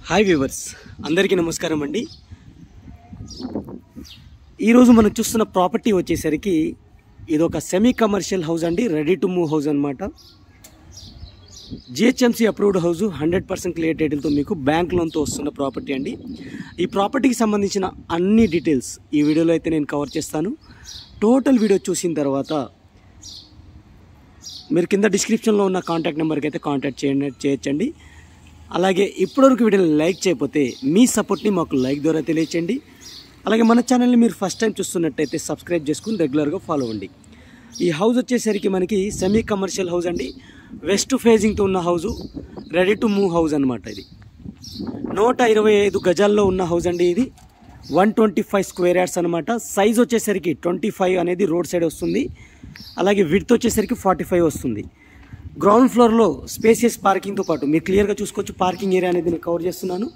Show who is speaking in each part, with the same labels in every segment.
Speaker 1: Hi viewers, అందరికీ నమస్కారం అండి. ఈరోజు మనం చూస్తున్న ప్రాపర్టీ వచ్చేసరికి ఇది ఒక సెమీ కమర్షియల్ హౌస్ అండి. రెడీ టు మూవ్ హౌస్ అనమాట. జిహెచ్ఎంసీ అప్రూవ్డ్ హౌస్, 100% క్లియర్ టైటిల్తో మీకు బ్యాంక్ లోన్తో వస్తున్న ప్రాపర్టీ అండి. ఈ ప్రాపర్టీకి సంబంధించిన అన్ని డీటెయిల్స్ ఈ వీడియోలో అయితే నేను కవర్ చేస్తాను. టోటల్ వీడియో చూసిన తర్వాత మీరు కింద డిస్క్రిప్షన్లో ఉన్న కాంటాక్ట్ నెంబర్కి అయితే కాంటాక్ట్ చేయొచ్చండి. అలాగే ఇప్పటివరకు వీడియోని లైక్ చేయకపోతే మీ సపోర్ట్ని మాకు లైక్ ద్వారా తెలియచేయండి. అలాగే మన ఛానల్ని మీరు ఫస్ట్ టైం చూస్తున్నట్టయితే సబ్స్క్రైబ్ చేసుకుని రెగ్యులర్గా ఫాలో అవ్వండి. ఈ హౌస్ వచ్చేసరికి మనకి సెమీ కమర్షియల్ హౌస్ అండి. వెస్ట్ ఫేజింగ్తో ఉన్న house, ready to move house అనమాట. ఇది 125 గజాల్లో ఉన్న హౌస్ అండి. ఇది 125 స్క్వేర్ యార్డ్స్ అనమాట. సైజ్ వచ్చేసరికి 25 అనేది రోడ్ సైడ్ వస్తుంది. అలాగే విడ్త్ వచ్చేసరికి 45 వస్తుంది. గ్రౌండ్ ఫ్లోర్లో స్పేసియస్ పార్కింగ్తో పాటు మీరు క్లియర్గా చూసుకోవచ్చు. పార్కింగ్ ఏరియా అనేది నేను కవర్ చేస్తున్నాను.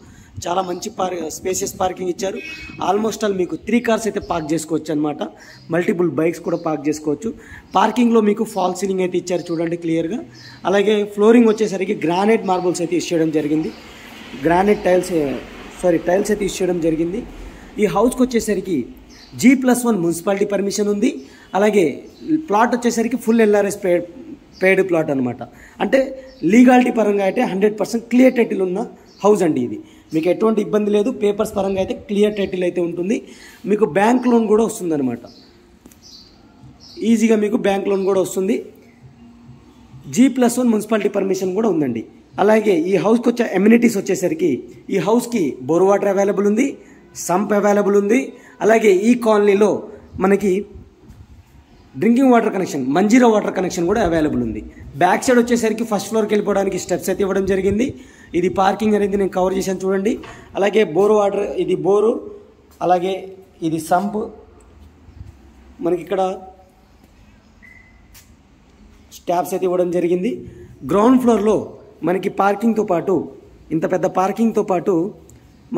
Speaker 1: చాలా మంచి స్పేసియస్ పార్కింగ్ ఇచ్చారు. ఆల్మోస్ట్ ఆల్ మీకు 3 కార్స్ అయితే పార్క్ చేసుకోవచ్చు అనమాట. మల్టిపుల్ బైక్స్ కూడా పార్క్ చేసుకోవచ్చు. పార్కింగ్లో మీకు ఫాల్ సీలింగ్ అయితే ఇచ్చారు చూడండి క్లియర్గా. అలాగే ఫ్లోరింగ్ వచ్చేసరికి గ్రానైట్ మార్బుల్స్ అయితే ఇచ్చేయడం జరిగింది. టైల్స్ అయితే ఇచ్చేయడం జరిగింది. ఈ హౌస్కి వచ్చేసరికి G+1 మున్సిపాలిటీ పర్మిషన్ ఉంది. అలాగే ప్లాట్ వచ్చేసరికి ఫుల్ LRS పేడ్ ప్లాట్ అనమాట. అంటే లీగాలిటీ పరంగా అయితే 100% క్లియర్ టైటిల్ ఉన్న హౌస్ అండి. ఇది మీకు ఎటువంటి ఇబ్బంది లేదు. పేపర్స్ పరంగా అయితే క్లియర్ టైటిల్ అయితే ఉంటుంది. మీకు బ్యాంక్ లోన్ కూడా వస్తుంది అనమాట. ఈజీగా మీకు బ్యాంక్ లోన్ కూడా వస్తుంది. G+1 మున్సిపాలిటీ పర్మిషన్ కూడా ఉందండి. అలాగే ఈ హౌస్కి వచ్చే ఎమ్యూనిటీస్ వచ్చేసరికి ఈ హౌస్కి బోర్ వాటర్ అవైలబుల్ ఉంది, సంప్ అవైలబుల్ ఉంది. అలాగే ఈ కాలనీలో మనకి drinking water connection, Manjira water connection కూడా అవైలబుల్ ఉంది. బ్యాక్ సైడ్ వచ్చేసరికి ఫస్ట్ ఫ్లోర్కి వెళ్ళిపోవడానికి స్టెప్స్ అయితే ఇవ్వడం జరిగింది. ఇది పార్కింగ్ అనేది నేను కవర్ చేశాను చూడండి. అలాగే బోర్ వాటర్, ఇది బోరు, అలాగే ఇది సంప్. మనకి ఇక్కడ స్టాప్స్ అయితే ఇవ్వడం జరిగింది. గ్రౌండ్ ఫ్లోర్లో మనకి పార్కింగ్తో పాటు, ఇంత పెద్ద పార్కింగ్తో పాటు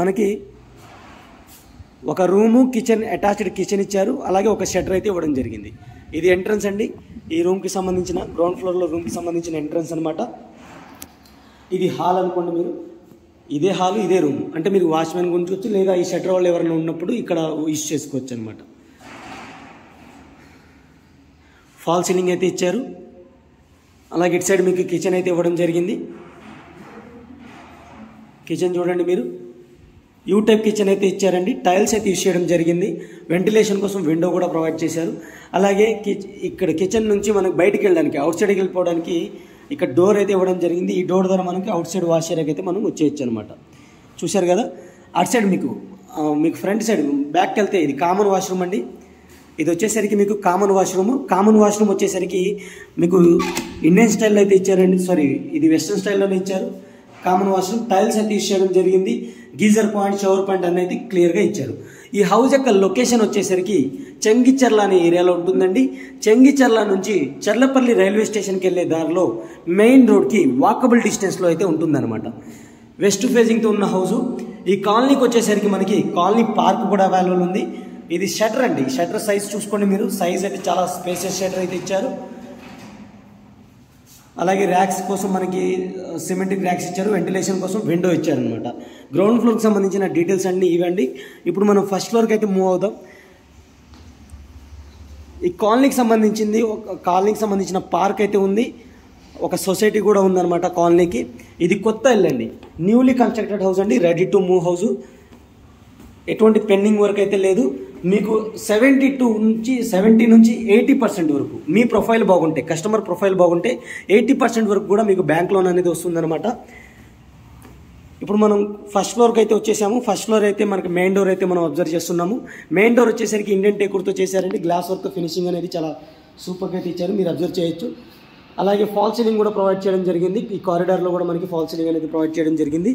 Speaker 1: మనకి ఒక రూము, కిచెన్, అటాచ్డ్ కిచెన్ ఇచ్చారు. అలాగే ఒక షట్టర్ అయితే ఇవ్వడం జరిగింది. ఇది ఎంట్రన్స్ అండి. ఈ రూమ్కి సంబంధించిన, గ్రౌండ్ ఫ్లోర్లో రూమ్కి సంబంధించిన ఎంట్రన్స్ అనమాట. ఇది హాల్ అనుకోండి మీరు. ఇదే హాల్, ఇదే రూమ్. అంటే మీరు వాచ్మెన్ గుంచుకోవచ్చు, లేదా ఈ షట్టర్ వాళ్ళు ఎవరైనా ఉన్నప్పుడు ఇక్కడ యూజ్ చేసుకోవచ్చు అనమాట. ఫాల్ సీలింగ్ అయితే ఇచ్చారు. అలాగే ఇటు సైడ్ మీకు కిచెన్ అయితే ఇవ్వడం జరిగింది. కిచెన్ చూడండి మీరు. యూ టైప్ కిచెన్ అయితే ఇచ్చారండి. టైల్స్ అయితే యూజ్ చేయడం జరిగింది. వెంటిలేషన్ కోసం విండో కూడా ప్రొవైడ్ చేశారు. అలాగే ఇక్కడ కిచెన్ నుంచి మనకు బయటికి వెళ్ళడానికి, అవుట్ సైడ్కి వెళ్ళిపోవడానికి ఇక్కడ డోర్ అయితే ఇవ్వడం జరిగింది. ఈ డోర్ ద్వారా మనకి అవుట్ సైడ్ వాష్ ఏరియాకి అయితే మనం వచ్చేయచ్చు అనమాట. చూశారు కదా. అటు సైడ్ మీకు ఫ్రంట్ సైడ్ బ్యాక్కి వెళ్తే ఇది కామన్ వాష్రూమ్ అండి. ఇది వచ్చేసరికి మీకు కామన్ వాష్రూమ్ వచ్చేసరికి మీకు ఇండియన్ స్టైల్లో అయితే ఇచ్చారండి. ఇది వెస్ట్రన్ స్టైల్లోనే ఇచ్చారు. కామన్ వాష్రూమ్, టైల్స్ అయితే యూజ్ చేయడం జరిగింది. గీజర్ పాయింట్, షవర్ పాయింట్ అనేది క్లియర్గా ఇచ్చారు. ఈ హౌస్ యొక్క లొకేషన్ వచ్చేసరికి చెంగిచెర్ల అనే ఏరియాలో ఉంటుందండి. చెంగిచెర్ల నుంచి చర్లపల్లి రైల్వే స్టేషన్కి వెళ్ళే దారిలో మెయిన్ రోడ్కి వాకబుల్ డిస్టెన్స్లో అయితే ఉంటుందన్నమాట. వెస్ట్ ఫేజింగ్తో ఉన్న హౌసు. ఈ కాలనీకి వచ్చేసరికి మనకి కాలనీ పార్క్ కూడా అవైలబుల్ ఉంది. ఇది షట్టర్ అండి. షట్టర్ సైజ్ చూసుకోండి మీరు. సైజ్ అయితే చాలా స్పేసియస్ షట్టర్ అయితే ఇచ్చారు. అలాగే ర్యాక్స్ కోసం మనకి సిమెంటిక్ ర్యాక్స్ ఇచ్చారు. వెంటిలేషన్ కోసం విండో ఇచ్చారనమాట. గ్రౌండ్ ఫ్లోర్కి సంబంధించిన డీటెయిల్స్ అన్నీ ఇవ్వండి. ఇప్పుడు మనం ఫస్ట్ ఫ్లోర్కి అయితే మూవ్ అవుదాం. ఈ కాలనీకి సంబంధించిన పార్క్ అయితే ఉంది. ఒక సొసైటీ కూడా ఉందన్నమాట కాలనీకి. ఇది కొత్త ఇల్లు అండి. న్యూలీ కన్స్ట్రక్టెడ్ హౌస్ అండి. Ready to move house. ఎటువంటి పెండింగ్ వర్క్ అయితే లేదు. మీకు 70 నుంచి 80% వరకు మీ ప్రొఫైల్ బాగుంటే, కస్టమర్ ప్రొఫైల్ బాగుంటే 80% వరకు కూడా మీకు బ్యాంక్ లోన్ అనేది వస్తుందన్నమాట. ఇప్పుడు మనం ఫస్ట్ ఫ్లోర్కి అయితే వచ్చేసాము. ఫస్ట్ ఫ్లోర్ అయితే మనకి మెయిన్ డోర్ అయితే మనం అబ్జర్వ్ చేస్తున్నాము. మెయిన్ డోర్ వచ్చేసరికి ఇండియన్ టేకుర్తో చేశారండి. గ్లాస్ వర్క్ ఫినిషింగ్ అనేది చాలా సూపర్గా అయితే ఇచ్చారు, మీరు అబ్జర్వ్ చేయొచ్చు. అలాగే ఫాల్ సీలింగ్ కూడా ప్రొవైడ్ చేయడం జరిగింది. ఈ కారిడార్లో కూడా మనకి ఫాల్ సీలింగ్ అనేది ప్రొవైడ్ చేయడం జరిగింది.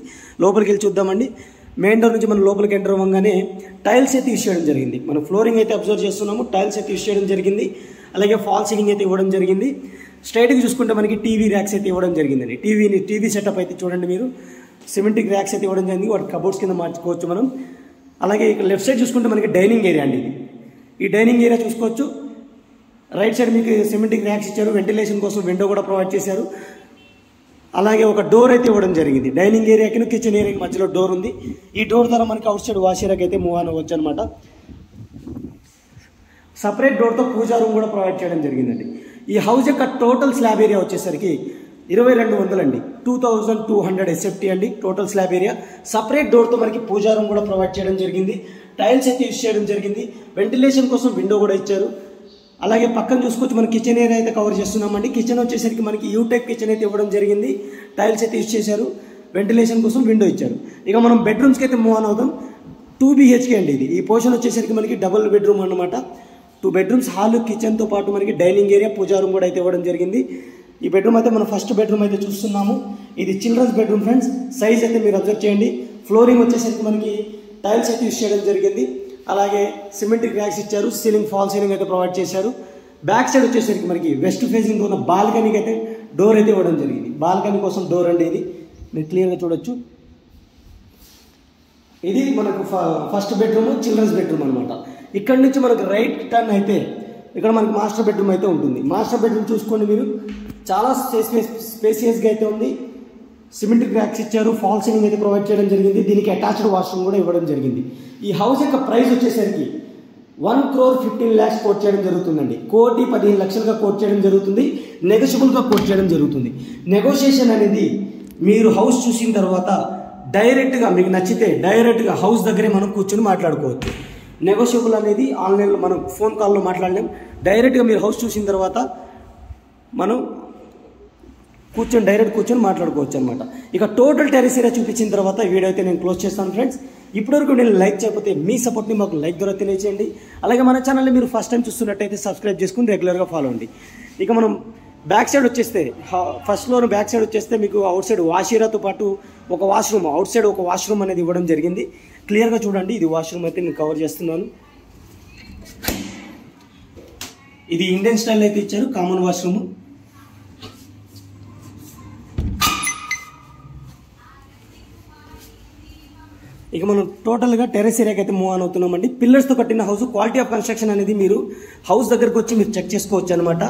Speaker 1: లోపలికి వెళ్ళి చూద్దామండి. మెయిన్ డోర్ నుంచి మనం లోపలికి ఎంటర్ అవ్వగానే టైల్స్ అయితే యూజ్ చేయడం జరిగింది. మనం ఫ్లోరింగ్ అయితే అబ్జర్వ్ చేస్తున్నాము. టైల్స్ అయితే యూజ్ చేయడం జరిగింది. అలాగే ఫాల్ సీలింగ్ అయితే ఇవ్వడం జరిగింది. స్ట్రైట్గా చూసుకుంటే మనకి టీవీ ర్యాక్స్ అయితే ఇవ్వడం జరిగిందండి. టీవీ సెటప్ అయితే చూడండి మీరు. సిమెంటిక్ ర్యాక్స్ అయితే ఇవ్వడం జరిగింది. వాటి కబోర్డ్స్ కింద మార్చుకోవచ్చు మనం. అలాగే ఇక్కడ లెఫ్ట్ సైడ్ చూసుకుంటే మనకి డైనింగ్ ఏరియా అండి. ఈ డైనింగ్ ఏరియా చూసుకోవచ్చు. రైట్ సైడ్ మీకు సిమెంటిక్ ర్యాక్స్ ఇచ్చారు. వెంటిలేషన్ కోసం విండో కూడా ప్రొవైడ్ చేశారు. అలాగే ఒక డోర్ అయితే ఇవ్వడం జరిగింది. డైనింగ్ ఏరియాకి కిచెన్ ఏరియాకి మధ్యలో డోర్ ఉంది. ఈ డోర్ ద్వారా మనకి అవుట్ సైడ్ వాష్ ఏరియాకి అయితే మూవ్ అవ్వచ్చు అనమాట. సపరేట్ డోర్తో పూజా రూమ్ కూడా ప్రొవైడ్ చేయడం జరిగిందండి. ఈ హౌస్ యొక్క టోటల్ స్లాబ్ ఏరియా వచ్చేసరికి 2200 అండి. 2200 SFT అండి టోటల్ స్లాబ్ ఏరియా. సపరేట్ డోర్తో మనకి పూజా రూమ్ కూడా ప్రొవైడ్ చేయడం జరిగింది. టైల్స్ అయితే యూజ్ చేయడం జరిగింది. వెంటిలేషన్ కోసం విండో కూడా ఇచ్చారు. అలాగే పక్కన చూసుకోవచ్చు మనం కిచెన్ ఏరియా అయితే కవర్ చేస్తున్నామండి. కిచెన్ వచ్చేసరికి మనకి యూ టైప్ కిచెన్ అయితే ఇవ్వడం జరిగింది. టైల్స్ అయితే యూజ్ చేశారు. వెంటిలేషన్ కోసం విండో ఇచ్చారు. ఇక మనం బెడ్రూమ్స్కి అయితే మూవ్ ఆన్ అవుతాం. 2 BHK అండి ఇది. ఈ పోర్షన్ వచ్చేసరికి మనకి డబుల్ బెడ్రూమ్ అనమాట. 2 బెడ్రూమ్స్, హాల్, కిచెన్తో పాటు మనకి డైనింగ్ ఏరియా, పూజా రూమ్ కూడా అయితే ఇవ్వడం జరిగింది. ఈ బెడ్రూమ్ అయితే మనం ఫస్ట్ బెడ్రూమ్ అయితే చూస్తున్నాము. ఇది చిల్డ్రన్స్ బెడ్రూమ్ ఫ్రెండ్స్. సైజ్ అయితే మీరు అబ్జర్వ్ చేయండి. ఫ్లోరింగ్ వచ్చేసరికి మనకి టైల్స్ అయితే యూజ్ చేయడం జరిగింది. అలాగే సిమెంట్రిక్ ర్యాక్స్ ఇచ్చారు. సీలింగ్ ఫాల్ సీలింగ్ అయితే ప్రొవైడ్ చేశారు. బ్యాక్ సైడ్ వచ్చేసరికి మనకి వెస్ట్ ఫేసింగ్ ఉన్న బాల్కనీకి అయితే డోర్ అయితే ఇవ్వడం జరిగింది. బాల్కనీ కోసం డోర్ అండి ఇది, మీరు క్లియర్గా చూడొచ్చు. ఇది మనకు ఫస్ట్ బెడ్రూమ్, చిల్డ్రన్స్ బెడ్రూమ్ అనమాట. ఇక్కడ నుంచి మనకు రైట్ టర్న్ అయితే ఇక్కడ మనకి మాస్టర్ బెడ్రూమ్ అయితే ఉంటుంది. మాస్టర్ బెడ్రూమ్ చూసుకోండి మీరు, చాలా స్పేసియస్గా అయితే ఉంది. సిమెంట్రిక్ ర్యాక్స్ ఇచ్చారు. ఫాల్ సీలింగ్ అయితే ప్రొవైడ్ చేయడం జరిగింది. దీనికి అటాచ్డ్ వాష్రూమ్ కూడా ఇవ్వడం జరిగింది. ఈ హౌస్ యొక్క ప్రైస్ వచ్చేసరికి 1,15,00,000 కోట్ చేయడం జరుగుతుందండి. 1,15,00,000గా కోట్ చేయడం జరుగుతుంది. నెగోషియబుల్గా కోట్ చేయడం జరుగుతుంది. నెగోషియేషన్ అనేది మీరు హౌస్ చూసిన తర్వాత డైరెక్ట్గా మీకు నచ్చితే డైరెక్ట్గా హౌస్ దగ్గరే మనం కూర్చొని మాట్లాడుకోవచ్చు. నెగోషియబుల్ అనేది ఆన్లైన్లో మనం ఫోన్ కాల్లో మాట్లాడలేం. డైరెక్ట్గా మీరు హౌస్ చూసిన తర్వాత మనం డైరెక్ట్ కూర్చొని మాట్లాడుకోవచ్చు అనమాట. ఇక టోటల్ టెరెస్ ఏరియా చూపించిన తర్వాత వీడియో అయితే నేను క్లోజ్ చేస్తాను ఫ్రెండ్స్. ఇప్పటివరకు నేను లైక్ చేయకపోతే మీ సపోర్ట్ని మాకు లైక్ ద్వారా తెలియజేయండి. అలాగే మన ఛానల్ని మీరు ఫస్ట్ టైం చూస్తున్నట్టయితే సబ్స్క్రైబ్ చేసుకుని రెగ్యులర్గా ఫాలో అండి. ఇక మనం బ్యాక్ సైడ్ వచ్చేస్తే ఫస్ట్ ఫ్లోర్ బ్యాక్ సైడ్ వచ్చేస్తే మీకు అవుట్ సైడ్ వాష్ ఏరియాతో పాటు ఒక వాష్రూమ్, అవుట్ సైడ్ ఒక వాష్రూమ్ అనేది ఇవ్వడం జరిగింది. క్లియర్గా చూడండి. ఇది వాష్రూమ్ అయితే నేను కవర్ చేస్తున్నాను. ఇది ఇండియన్ స్టైల్ అయితే ఇచ్చారు, కామన్ వాష్రూమ్. ఇక మనం టోటల్గా టెరెస్ ఏరియాకి అయితే మూవ్ ఆన్ అవుతున్నామండి. పిల్లర్స్తో కట్టిన హౌస్. క్వాలిటీ ఆఫ్ కన్స్ట్రక్షన్ అనేది మీరు హౌస్ దగ్గరకు వచ్చి మీరు చెక్ చేసుకోవచ్చు అనమాట.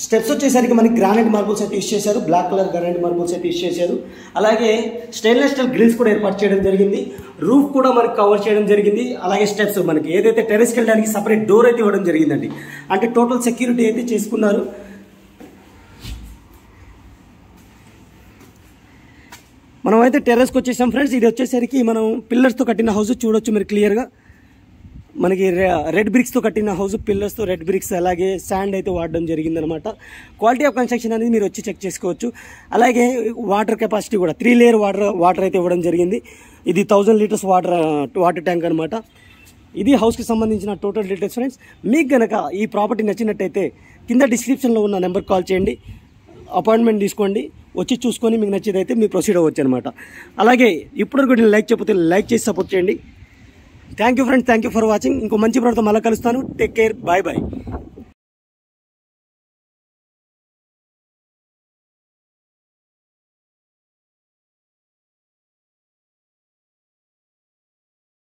Speaker 1: స్టెప్స్ వచ్చేసరికి మనకి గ్రానైట్ మార్బుల్స్ అయితే యూజ్ చేశారు. బ్లాక్ కలర్ గ్రానైట్ మార్బుల్స్ అయితే యూజ్ చేశారు. అలాగే స్టెయిన్లెస్ స్టీల్ గ్రిల్స్ కూడా ఏర్పాటు చేయడం జరిగింది. రూఫ్ కూడా మనకి కవర్ చేయడం జరిగింది. అలాగే స్టెప్స్ మనకి ఏదైతే టెరెస్కి వెళ్ళడానికి సపరేట్ డోర్ అయితే ఇవ్వడం జరిగిందండి. అంటే టోటల్ సెక్యూరిటీ అయితే చేసుకున్నారు. మనం అయితే టెర్రస్కి వచ్చేసాం ఫ్రెండ్స్. ఇది వచ్చేసరికి మనం పిల్లర్స్తో కట్టిన హౌస్ చూడొచ్చు మీరు క్లియర్గా. మనకి రెడ్ బ్రిక్స్తో కట్టిన హౌస్, పిల్లర్స్తో రెడ్ బ్రిక్స్, అలాగే శాండ్ అయితే వాడడం జరిగిందనమాట. క్వాలిటీ ఆఫ్ కన్స్ట్రక్షన్ అనేది మీరు వచ్చి చెక్ చేసుకోవచ్చు. అలాగే వాటర్ కెపాసిటీ కూడా 3 లేయర్ వాటర్ అయితే ఇవ్వడం జరిగింది. ఇది 1000 లీటర్స్ వాటర్ ట్యాంక్ అనమాట. ఇది హౌస్కి సంబంధించిన టోటల్ డీటెయిల్స్ ఫ్రెండ్స్. మీకు కనుక ఈ ప్రాపర్టీ నచ్చినట్టయితే కింద డిస్క్రిప్షన్లో ఉన్న నెంబర్ కాల్ చేయండి. అపాయింట్మెంట్ తీసుకోండి. వచ్చి చూసుకొని మీకు నచ్చేదైతే మీరు ప్రొసీడ్ అవ్వచ్చు అనమాట. అలాగే ఇప్పటివరకు నేను లైక్ చెప్పితే లైక్ చేసి సపోర్ట్ చేయండి. Thank you friends, thank you for watching. ఇంకో మంచి ప్రోడక్ట్తో మళ్ళీ కలుస్తాను. Take care, bye bye.